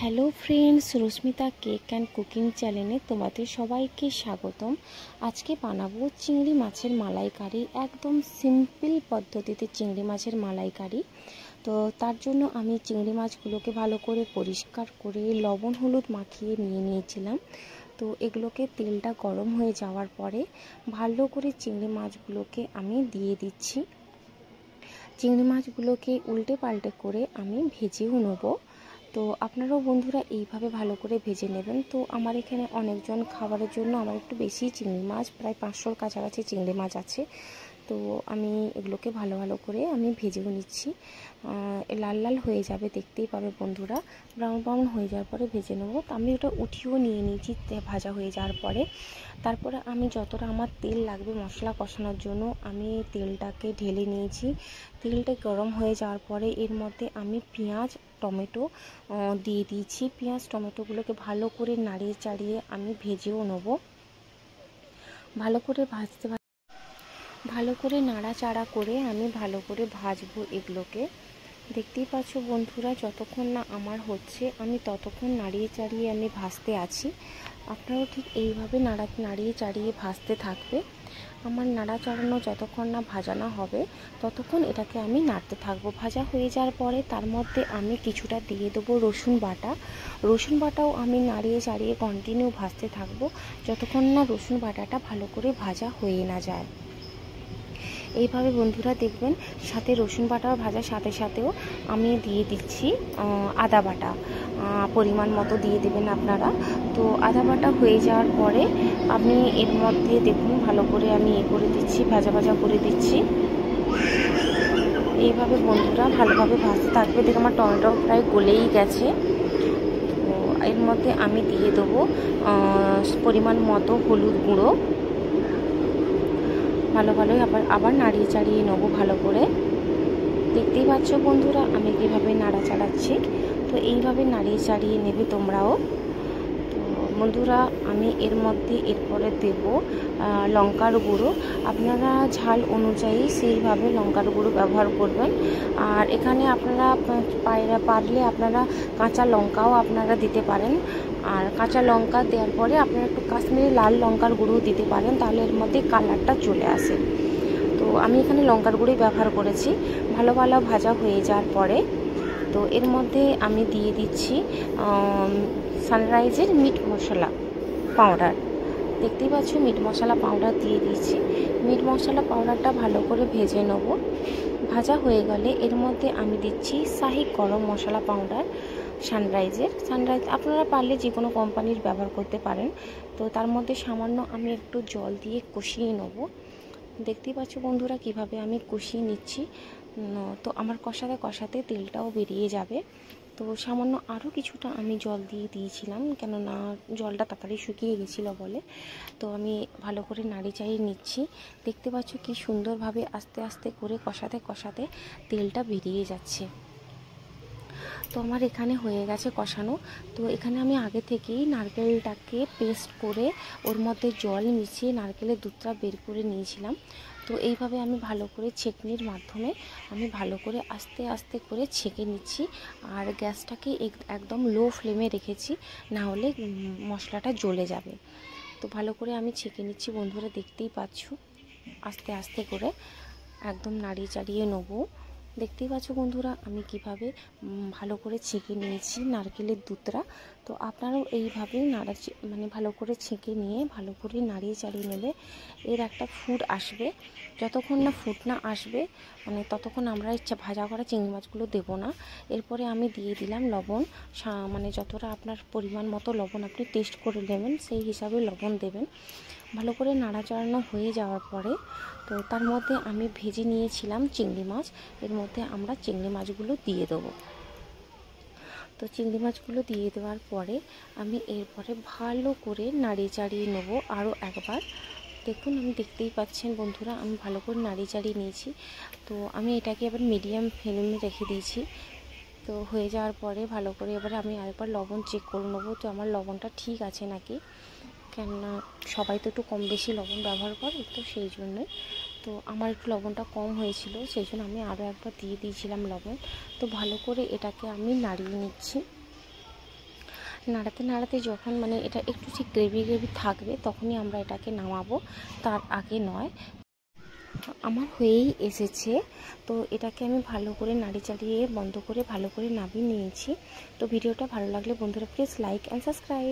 Hello friends, Rashmita cake and cooking চ্যানেলে তোমাদের সবাইকে স্বাগতম। আজকে বানাবো চিংড়ি মাছের মালাইকারি। একদম সিম্পল পদ্ধতিতে চিংড়ি মাছের মালাইকারি। তো তার জন্য আমি চিংড়ি মাছগুলোকে ভালো করে পরিষ্কার করে লবণ হলুদ মাখিয়ে নিয়েছিলাম। তো এগুলোকে তেলটা গরম হয়ে যাওয়ার পরে ভালো করে চিংড়ি মাছগুলোকে আমি দিয়ে দিচ্ছি। চিংড়ি মাছগুলোকে উল্টে পাল্টে করে আমি ভেজেও নেবো। তো আপনারাও বন্ধুরা এইভাবে ভালো করে ভেজে নেবেন। তো আমার এখানে অনেকজন খাবারের জন্য আমার একটু বেশি চিংড়ি মাছ, প্রায় 500-র কাছাকাছি চিংড়ি মাছ আছে। তো আমি এগুলোকে ভালো করে আমি ভেজেও নিচ্ছি। লাল লাল হয়ে যাবে, দেখতেই পাবে বন্ধুরা। ব্রাউন ব্রাউন হয়ে যাওয়ার পরে ভেজে নেব। তো আমি ওটা উঠিয়েও নিয়েছি ভাজা হয়ে যাওয়ার পরে। তারপরে আমি যতটা আমার তেল লাগবে মশলা কষানোর জন্য আমি তেলটাকে ঢেলে নিয়েছি। তেলটা গরম হয়ে যাওয়ার পরে এর মধ্যে আমি পেঁয়াজ টমেটো দিয়ে দিয়েছি। পেঁয়াজ টমেটোগুলোকে ভালো করে নাড়িয়ে চাড়িয়ে আমি ভেজেও নেব। ভালো করে নাড়াচাড়া করে আমি ভালো করে ভাজবো এগুলোকে। দেখতেই পাচ্ছ বন্ধুরা, যতক্ষণ না আমার হচ্ছে আমি ততক্ষণ নাড়িয়ে চাড়িয়ে আমি ভাজতে আছি। আপনারাও ঠিক এইভাবে নাড়িয়ে চাড়িয়ে ভাজতে থাকবে। আমার নাড়া চাড়ানো যতক্ষণ না ভাজানো হবে ততক্ষণ এটাকে আমি নাড়তে থাকবো। ভাজা হয়ে যাওয়ার পরে তার মধ্যে আমি কিছুটা দিয়ে দেবো রসুন বাটাও আমি নাড়িয়ে চাড়িয়ে কন্টিনিউ ভাজতে থাকবো যতক্ষণ না রসুন বাটাটা ভালো করে ভাজা হয়ে না যায়। এইভাবে বন্ধুরা দেখবেন সাথে রসুন বাটা ভাজার সাথে সাথেও আমি দিয়ে দিচ্ছি আদা বাটা, পরিমাণ মতো দিয়ে দেবেন আপনারা। তো আদা বাটা হয়ে যাওয়ার পরে আমি এর মধ্যে দেখুন ভালো করে আমি করে দিচ্ছি, ভাজা করে দিচ্ছি। এইভাবে বন্ধুরা ভালোভাবে ভাজতে থাকবে। দেখে আমার টমেটো প্রায় গলেই গেছে। তো এর মধ্যে আমি দিয়ে দেবো পরিমাণ মতো হলুদ গুঁড়ো। ভালোই আবার নাড়িয়ে চাড়িয়ে নেবো ভালো করে। দেখতেই পাচ্ছ বন্ধুরা আমি কীভাবে নাড়া চাড়াচ্ছি। তো এইভাবে নাড়িয়ে চাড়িয়ে নেবে তোমরাও। তো বন্ধুরা আমি এর মধ্যে এরপরে দেব লঙ্কার গুঁড়ো। আপনারা ঝাল অনুযায়ী সেইভাবে লঙ্কার গুঁড়ো ব্যবহার করবেন। আর এখানে আপনারা পারলে আপনারা কাঁচা লঙ্কাও আপনারা দিতে পারেন। আর কাঁচা লঙ্কা দেওয়ার পরে আপনারা একটু কাশ্মীরি লাল লঙ্কার গুঁড়ো দিতে পারেন, তাহলে এর মধ্যে কালারটা চলে আসে। তো আমি এখানে লঙ্কার গুঁড়োই ব্যবহার করেছি। ভালো ভাজা হয়ে যাওয়ার পরে তো এর মধ্যে আমি দিয়ে দিচ্ছি সানরাইজের মিট মশলা পাউডার। দেখতেই পাচ্ছ মিট মশলা পাউডার দিয়ে দিচ্ছি। মিট মশলা পাউডারটা ভালো করে ভেজে নেব। ভাজা হয়ে গেলে এর মধ্যে আমি দিচ্ছি শাহি গরম মশলা পাউডার সানরাইজ আপনারা পারলে যে কোনো কোম্পানির ব্যবহার করতে পারেন। তো তার মধ্যে সামান্য আমি একটু জল দিয়ে কষিয়ে নেব। দেখতেই পাচ্ছ বন্ধুরা কিভাবে আমি কষিয়ে নিচ্ছি। তো আমার কষাতে তেলটাও বেরিয়ে যাবে। তো সামান্য আরও কিছুটা আমি জল দিয়ে দিয়েছিলাম, কেননা জলটা তাড়াতাড়ি শুকিয়ে গেছিলো বলে। তো আমি ভালো করে নাড়ি চাড়িয়ে নিচ্ছি। দেখতে পাচ্ছ কি সুন্দরভাবে আস্তে আস্তে করে কষাতে তেলটা বেরিয়ে যাচ্ছে। তো আমার এখানে হয়ে গেছে কষানো। তো এখানে আমি আগে থেকেই নারকেলটাকে পেস্ট করে ওর মধ্যে জল মিশিয়ে নারকেলের দুধটা বের করে নিয়েছিলাম। তো এইভাবে আমি ভালো করে ছেঁকনির মাধ্যমে আমি ভালো করে আস্তে আস্তে করে ছেঁকে নিচ্ছি। আর গ্যাসটাকে একদম লো ফ্লেমে রেখেছি, না হলে মশলাটা জ্বলে যাবে। তো ভালো করে আমি ছেঁকে নিচ্ছি বন্ধুরা, দেখতেই পাচ্ছ আস্তে আস্তে করে একদম নাড়িয়ে চাড়িয়ে নেবো। দেখতেই পাচ্ছ বন্ধুরা আমি কিভাবে ভালো করে ছেঁকে নিয়েছি নারকেলের দুধটা। তো আপনারাও এইভাবেই ভালো করে ছেঁকে নিয়ে ভালো করে নাড়িয়ে চাড়িয়ে নেবে। এর একটা ফুড আসবে, যতক্ষণ না ফুড না আসবে ততক্ষণ আমরা ভাজা করা চিংড়ি মাছগুলো দেবো না। এরপরে আমি দিয়ে দিলাম লবণ। যতটা আপনার পরিমাণ মতো লবণ আপনি টেস্ট করে নেবেন, সেই হিসাবে লবণ দেবেন। ভালো করে নাড়াচাড়ানো হয়ে যাওয়ার পরে তো তার মধ্যে আমি ভেজে নিয়েছিলাম চিংড়ি মাছ। এর মধ্যে আমরা চিংড়ি মাছগুলো দিয়ে দেবো। তো চিংড়ি মাছগুলো দিয়ে দেওয়ার পরে আমি এরপরে ভালো করে নাড়িয়ে চাড়িয়ে নেবো আরও একবার। দেখুন আমি দেখতেই পাচ্ছেন বন্ধুরা আমি ভালো করে নাড়িয়ে চাড়িয়ে নিয়েছি। তো আমি এটাকে এবার মিডিয়াম ফ্লেমে রেখে দিয়েছি। তো হয়ে যাওয়ার পরে ভালো করে এবারে আমি আরেকবার লবণ চেক করে নেবো তো আমার লবণটা ঠিক আছে নাকি, কেননা সবাই তো একটু কম বেশি লবণ ব্যবহার করে, তো সেই জন্যই। তো আমার একটু লবণটা কম হয়েছিল, সেই জন্য আমি আরও একবার দিয়ে দিয়েছিলাম লবণ। তো ভালো করে এটাকে আমি নাড়িয়ে নিচ্ছি। নাড়াতে নাড়াতে যখন মানে এটা একটু ঠিক গ্রেভি গ্রেভি থাকবে তখনই আমরা এটাকে নামাবো, তার আগে নয়। আমার হয়েই এসেছে, তো এটাকে আমি ভালো করে নাড়ি চাড়িয়ে বন্ধ করে ভালো করে নামিয়ে নিয়েছি। তো ভিডিওটা ভালো লাগলে বন্ধুরা প্লিজ লাইক অ্যান্ড সাবস্ক্রাইব।